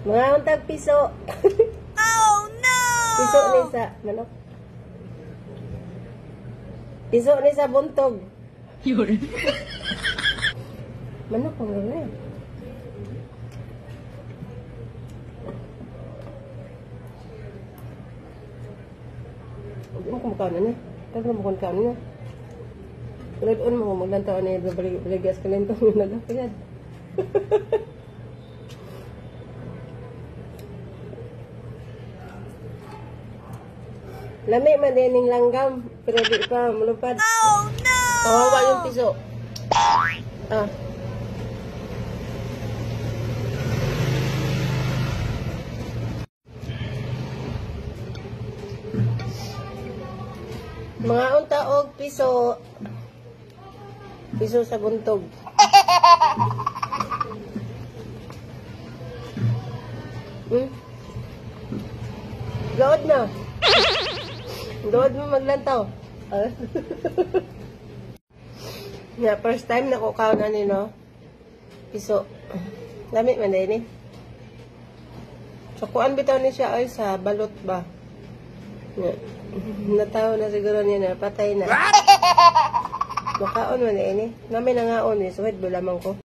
Mga untag piso. Oh no! Piso ni sa manok. Piso ni sa buntog. Yun. Manok ang gano'n. Huwag mo kumakain na. Huwag mo kumakain na. Tulad mo, maglantaw na yung baligas ka lang itong nagapayad. Lami man din yung langgam, pero di pa malupad. Oh no! Kawawa yung piso. Ah. Mga unta og piso. Piso sa buntog. Load na. Load mo maglantaw. Yeah, first time na kukaw na ni no. Piso. Lamit man din eh. So, kuan bitaw ni siya ay sa balot ba? Yeah. Nataw na siguro niya na. Patay na. Makaon man din eh. Namin nangaon eh. Suwid bulamang ko.